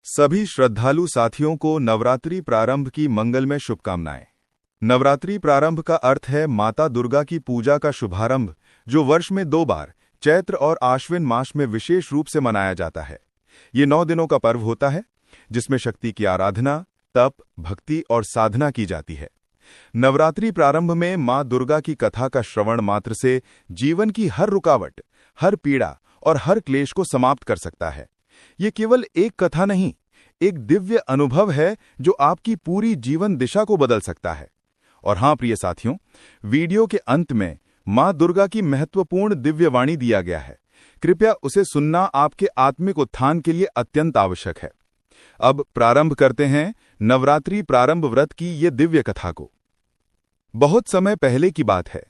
सभी श्रद्धालु साथियों को नवरात्रि प्रारंभ की मंगलमय शुभकामनाएं। नवरात्रि प्रारंभ का अर्थ है माता दुर्गा की पूजा का शुभारंभ, जो वर्ष में 2 बार चैत्र और आश्विन मास में विशेष रूप से मनाया जाता है। ये 9 दिनों का पर्व होता है, जिसमें शक्ति की आराधना, तप, भक्ति और साधना की जाती है। नवरात्रि प्रारंभ में मां दुर्गा की कथा का श्रवण मात्र से जीवन की हर रुकावट, हर पीड़ा और हर क्लेश को समाप्त कर सकता है। ये केवल एक कथा नहीं, एक दिव्य अनुभव है जो आपकी पूरी जीवन दिशा को बदल सकता है। और हां प्रिय साथियों, वीडियो के अंत में मां दुर्गा की महत्वपूर्ण दिव्य वाणी दिया गया है। कृपया उसे सुनना आपके आत्मिक उत्थान के लिए अत्यंत आवश्यक है। अब प्रारंभ करते हैं नवरात्रि प्रारंभ व्रत की ये दिव्य कथा को। बहुत समय पहले की बात है।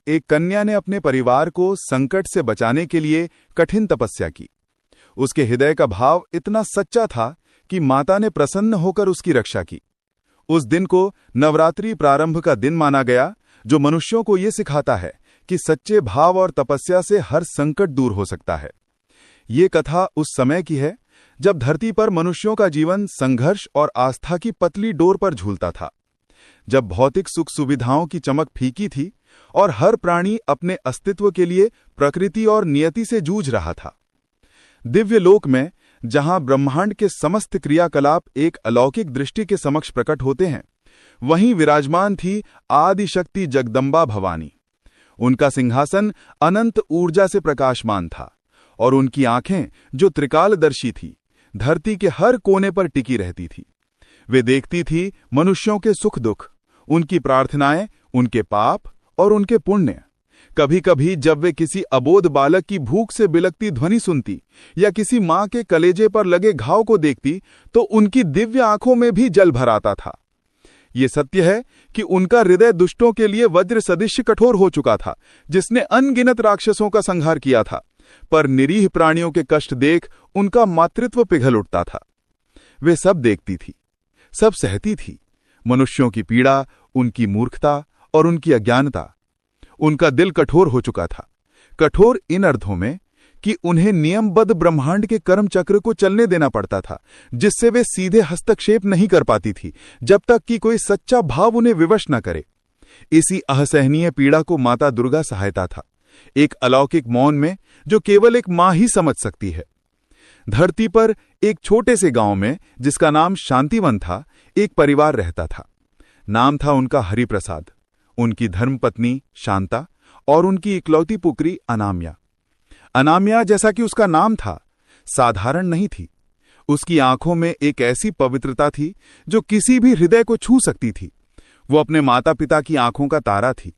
एक कन्या ने अपने परिवार को संकट से बचाने के लिए कठिन तपस्या की। उसके हृदय का भाव इतना सच्चा था कि माता ने प्रसन्न होकर उसकी रक्षा की। उस दिन को नवरात्रि प्रारंभ का दिन माना गया, जो मनुष्यों को यह सिखाता है कि सच्चे भाव और तपस्या से हर संकट दूर हो सकता है। ये कथा उस समय की है जब धरती पर मनुष्यों का जीवन संघर्ष और आस्था की पतली डोर पर झूलता था, जब भौतिक सुख सुविधाओं की चमक फीकी थी और हर प्राणी अपने अस्तित्व के लिए प्रकृति और नियति से जूझ रहा था। दिव्य लोक में, जहां ब्रह्मांड के समस्त क्रियाकलाप एक अलौकिक दृष्टि के समक्ष प्रकट होते हैं, वहीं विराजमान थी आदि शक्ति जगदम्बा भवानी। उनका सिंहासन अनंत ऊर्जा से प्रकाशमान था और उनकी आंखें, जो त्रिकालदर्शी थी, धरती के हर कोने पर टिकी रहती थी। वे देखती थी मनुष्यों के सुख दुख, उनकी प्रार्थनाएं, उनके पाप और उनके पुण्य। कभी कभी जब वे किसी अबोध बालक की भूख से बिलखती ध्वनि सुनती या किसी मां के कलेजे पर लगे घाव को देखती, तो उनकी दिव्य आंखों में भी जल भर आता था। ये सत्य है कि उनका हृदय दुष्टों के लिए वज्र सदृश कठोर हो चुका था, जिसने अनगिनत राक्षसों का संहार किया था, पर निरीह प्राणियों के कष्ट देख उनका मातृत्व पिघल उठता था। वे सब देखती थी, सब सहती थी, मनुष्यों की पीड़ा, उनकी मूर्खता और उनकी अज्ञानता। उनका दिल कठोर हो चुका था, कठोर इन अर्थों में कि उन्हें नियमबद्ध ब्रह्मांड के कर्म चक्र को चलने देना पड़ता था, जिससे वे सीधे हस्तक्षेप नहीं कर पाती थी, जब तक कि कोई सच्चा भाव उन्हें विवश न करे। इसी असहनीय पीड़ा को माता दुर्गा सहायता था, एक अलौकिक मौन में जो केवल एक मां ही समझ सकती है। धरती पर एक छोटे से गांव में, जिसका नाम शांतिवन था, एक परिवार रहता था। नाम था उनका हरिप्रसाद, उनकी धर्मपत्नी शांता और उनकी इकलौती पुत्री अनामिया। अनामिया, जैसा कि उसका नाम था, साधारण नहीं थी। उसकी आंखों में एक ऐसी पवित्रता थी जो किसी भी हृदय को छू सकती थी। वो अपने माता पिता की आंखों का तारा थी,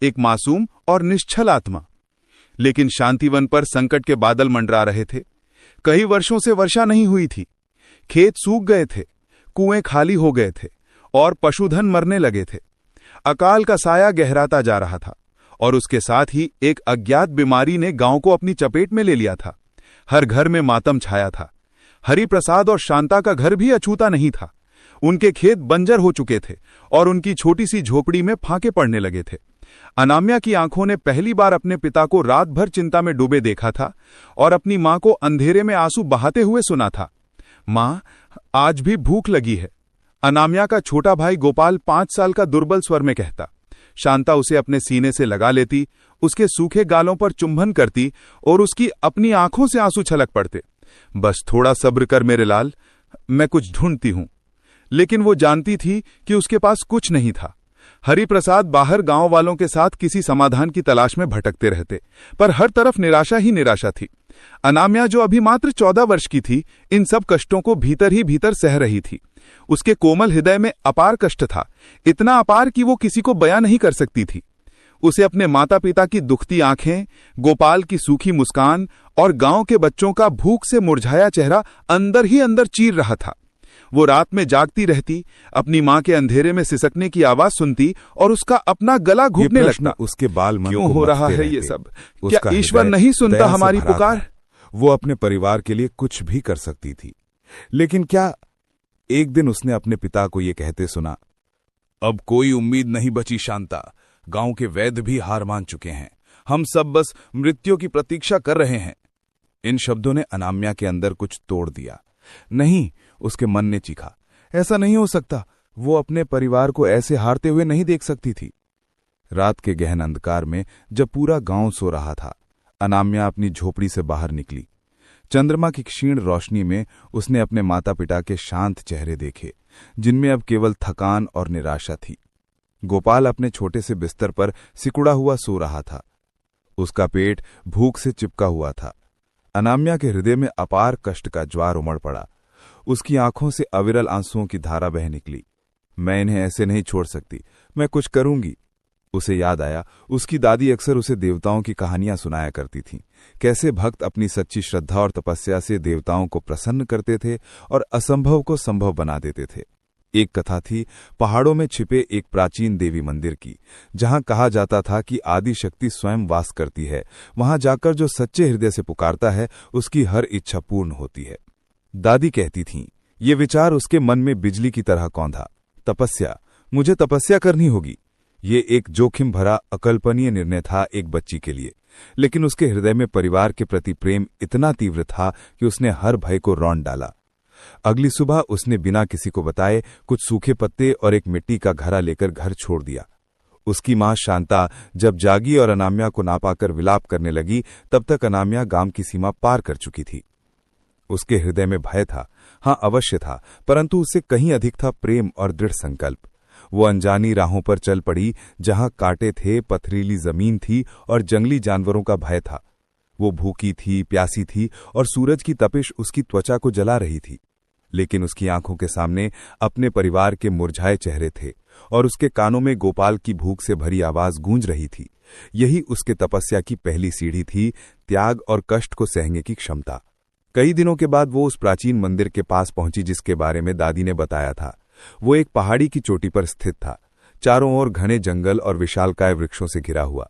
एक मासूम और निश्चल आत्मा। लेकिन शांतिवन पर संकट के बादल मंडरा रहे थे। कई वर्षों से वर्षा नहीं हुई थी, खेत सूख गए थे, कुएं खाली हो गए थे और पशुधन मरने लगे थे। अकाल का साया गहराता जा रहा था और उसके साथ ही एक अज्ञात बीमारी ने गांव को अपनी चपेट में ले लिया था। हर घर में मातम छाया था। हरिप्रसाद और शांता का घर भी अछूता नहीं था। उनके खेत बंजर हो चुके थे और उनकी छोटी सी झोपड़ी में फांके पड़ने लगे थे। अनामिया की आंखों ने पहली बार अपने पिता को रात भर चिंता में डूबे देखा था और अपनी मां को अंधेरे में आंसू बहाते हुए सुना था। मां, आज भी भूख लगी है, अनामिया का छोटा भाई गोपाल 5 साल का दुर्बल स्वर में कहता। शांता उसे अपने सीने से लगा लेती, उसके सूखे गालों पर चुंबन करती और उसकी अपनी आंखों से आंसू छलक पड़ते। बस थोड़ा सब्र कर मेरे लाल, मैं कुछ ढूंढती हूं। लेकिन वो जानती थी कि उसके पास कुछ नहीं था। हरिप्रसाद बाहर गांव वालों के साथ किसी समाधान की तलाश में भटकते रहते, पर हर तरफ निराशा ही निराशा थी। अनामिया, जो अभी मात्र 14 वर्ष की थी, इन सब कष्टों को भीतर ही भीतर सह रही थी। उसके कोमल हृदय में अपार कष्ट था, इतना अपार कि वो किसी को बयां नहीं कर सकती थी। उसे अपने माता पिता की दुखती आंखें, गोपाल की सूखी मुस्कान और गांव के बच्चों का भूख से मुरझाया चेहरा अंदर ही अंदर चीर रहा था। वो रात में जागती रहती, अपनी मां के अंधेरे में सिसकने की आवाज सुनती और उसका अपना गला घुटने लगता। उसके बाल मन क्यों को हो रहा है रहते। ये सब? क्या ईश्वर नहीं सुनता हमारी पुकार? वो अपने परिवार के लिए कुछ भी कर सकती थी, लेकिन क्या एक दिन उसने अपने पिता को ये कहते सुना, अब कोई उम्मीद नहीं बची शांता, गांव के वैद्य भी हार मान चुके हैं, हम सब बस मृत्यु की प्रतीक्षा कर रहे हैं। इन शब्दों ने अनामिया के अंदर कुछ तोड़ दिया। नहीं, उसके मन ने चीखा। ऐसा नहीं हो सकता, वो अपने परिवार को ऐसे हारते हुए नहीं देख सकती थी। रात के गहन अंधकार में जब पूरा गांव सो रहा था, अनाम्या अपनी झोपड़ी से बाहर निकली। चंद्रमा की क्षीण रोशनी में उसने अपने माता पिता के शांत चेहरे देखे, जिनमें अब केवल थकान और निराशा थी। गोपाल अपने छोटे से बिस्तर पर सिकुड़ा हुआ सो रहा था। उसका पेट भूख से चिपका हुआ था। अनाम्या के हृदय में अपार कष्ट का ज्वार उमड़ पड़ा। उसकी आंखों से अविरल आंसुओं की धारा बह निकली। मैं इन्हें ऐसे नहीं छोड़ सकती, मैं कुछ करूंगी। उसे याद आया, उसकी दादी अक्सर उसे देवताओं की कहानियां सुनाया करती थीं। कैसे भक्त अपनी सच्ची श्रद्धा और तपस्या से देवताओं को प्रसन्न करते थे और असंभव को संभव बना देते थे। एक कथा थी पहाड़ों में छिपे एक प्राचीन देवी मंदिर की, जहां कहा जाता था कि आदि शक्ति स्वयं वास करती है। वहां जाकर जो सच्चे हृदय से पुकारता है, उसकी हर इच्छा पूर्ण होती है। दादी कहती थीं, ये विचार उसके मन में बिजली की तरह कौंधा। तपस्या, मुझे तपस्या करनी होगी। ये एक जोखिम भरा अकल्पनीय निर्णय था एक बच्ची के लिए, लेकिन उसके हृदय में परिवार के प्रति प्रेम इतना तीव्र था कि उसने हर भय को रौंद डाला। अगली सुबह उसने बिना किसी को बताए कुछ सूखे पत्ते और एक मिट्टी का घड़ा लेकर घर छोड़ दिया। उसकी मां शांता जब जागी और अनाम्या को ना पाकर विलाप करने लगी, तब तक अनाम्या गांव की सीमा पार कर चुकी थी। उसके हृदय में भय था, हां अवश्य था, परंतु उससे कहीं अधिक था प्रेम और दृढ़ संकल्प। वो अनजानी राहों पर चल पड़ी, जहां कांटे थे, पथरीली जमीन थी और जंगली जानवरों का भय था। वो भूखी थी, प्यासी थी और सूरज की तपिश उसकी त्वचा को जला रही थी, लेकिन उसकी आंखों के सामने अपने परिवार के मुरझाए चेहरे थे और उसके कानों में गोपाल की भूख से भरी आवाज गूंज रही थी। यही उसके तपस्या की पहली सीढ़ी थी, त्याग और कष्ट को सहने की क्षमता। कई दिनों के बाद वो उस प्राचीन मंदिर के पास पहुंची जिसके बारे में दादी ने बताया था। वो एक पहाड़ी की चोटी पर स्थित था, चारों ओर घने जंगल और विशालकाय वृक्षों से घिरा हुआ।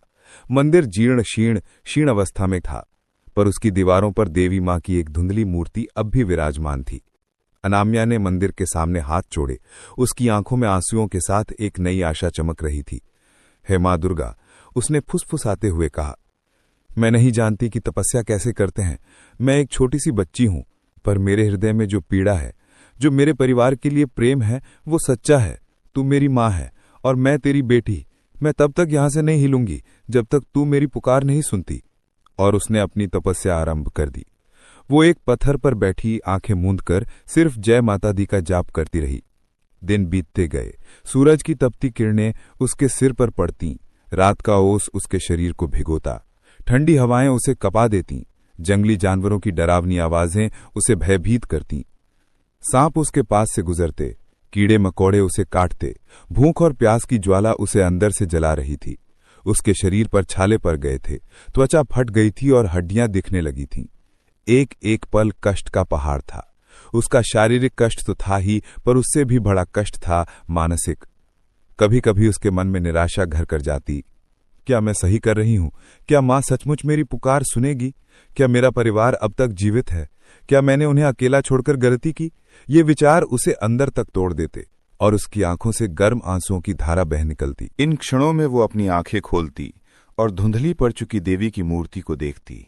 मंदिर जीर्ण शीर्ण अवस्था में था, पर उसकी दीवारों पर देवी मां की एक धुंधली मूर्ति अब भी विराजमान थी। अनाम्या ने मंदिर के सामने हाथ जोड़े। उसकी आंखों में आंसुओं के साथ एक नई आशा चमक रही थी। हे मां दुर्गा, उसने फुसफुसाते हुए कहा, मैं नहीं जानती कि तपस्या कैसे करते हैं। मैं एक छोटी सी बच्ची हूं, पर मेरे हृदय में जो पीड़ा है, जो मेरे परिवार के लिए प्रेम है, वो सच्चा है। तू मेरी मां है और मैं तेरी बेटी। मैं तब तक यहां से नहीं हिलूंगी जब तक तू मेरी पुकार नहीं सुनती। और उसने अपनी तपस्या आरंभ कर दी। वो एक पत्थर पर बैठी आंखें मूंदकर सिर्फ जय माता दी का जाप करती रही। दिन बीतते गए। सूरज की तपती किरणें उसके सिर पर पड़तीं, रात का ओस उसके शरीर को भिगोता, ठंडी हवाएं उसे कपा देतीं, जंगली जानवरों की डरावनी आवाजें उसे भयभीत करतीं। सांप उसके पास से गुजरते, कीड़े मकोड़े उसे काटते, भूख और प्यास की ज्वाला उसे अंदर से जला रही थी। उसके शरीर पर छाले पड़ गए थे, त्वचा फट गई थी और हड्डियां दिखने लगी थीं। एक एक पल कष्ट का पहाड़ था। उसका शारीरिक कष्ट तो था ही, पर उससे भी बड़ा कष्ट था मानसिक। कभी कभी उसके मन में निराशा घर कर जाती। क्या मैं सही कर रही हूं? क्या मां सचमुच मेरी पुकार सुनेगी? क्या मेरा परिवार अब तक जीवित है? क्या मैंने उन्हें अकेला छोड़कर गलती की? ये विचार उसे अंदर तक तोड़ देते और उसकी आंखों से गर्म आंसुओं की धारा बह निकलती। इन क्षणों में वो अपनी आंखें खोलती और धुंधली पड़ चुकी देवी की मूर्ति को देखती।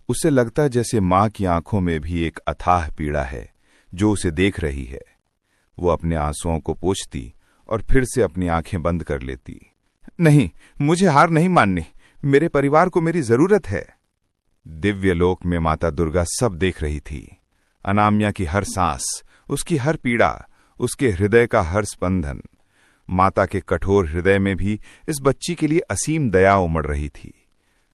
उसे लगता जैसे मां की आंखों में भी एक अथाह पीड़ा है जो उसे देख रही है। वो अपने आंसुओं को पोंछती और फिर से अपनी आंखें बंद कर लेती। नहीं, मुझे हार नहीं माननी। मेरे परिवार को मेरी जरूरत है। दिव्य लोक में माता दुर्गा सब देख रही थी। अनाम्या की हर सांस, उसकी हर पीड़ा, उसके हृदय का हर स्पंदन। माता के कठोर हृदय में भी इस बच्ची के लिए असीम दया उमड़ रही थी।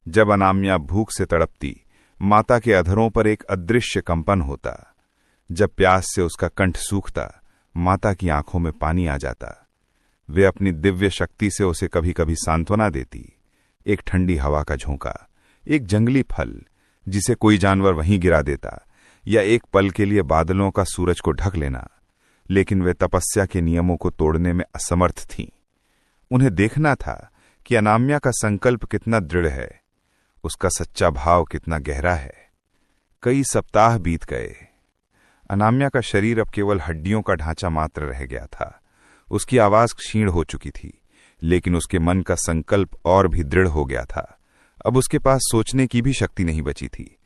जब अनाम्या भूख से तड़पती, माता के अधरों पर एक अदृश्य कंपन होता। जब प्यास से उसका कंठ सूखता, माता की आंखों में पानी आ जाता। वे अपनी दिव्य शक्ति से उसे कभी कभी सांत्वना देती। एक ठंडी हवा का झोंका, एक जंगली फल जिसे कोई जानवर वहीं गिरा देता, या एक पल के लिए बादलों का सूरज को ढक लेना। लेकिन वे तपस्या के नियमों को तोड़ने में असमर्थ थीं। उन्हें देखना था कि अनाम्या का संकल्प कितना दृढ़ है, उसका सच्चा भाव कितना गहरा है। कई सप्ताह बीत गए। अनाम्या का शरीर अब केवल हड्डियों का ढांचा मात्र रह गया था। उसकी आवाज क्षीण हो चुकी थी, लेकिन उसके मन का संकल्प और भी दृढ़ हो गया था। अब उसके पास सोचने की भी शक्ति नहीं बची थी।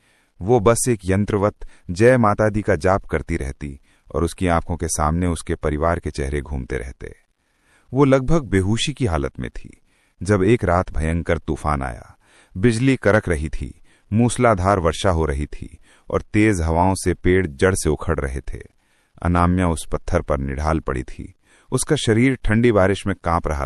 वो बस एक यंत्रवत जय माता दी का जाप करती रहती और उसकी आंखों के सामने उसके परिवार के चेहरे घूमते रहते। वो लगभग बेहोशी की हालत में थी जब एक रात भयंकर तूफान आया। बिजली कड़क रही थी, मूसलाधार वर्षा हो रही थी और तेज हवाओं से पेड़ जड़ से उखड़ रहे थे। अनामिया उस पत्थर पर निढाल पड़ी थी। उसका शरीर ठंडी बारिश में कांप रहा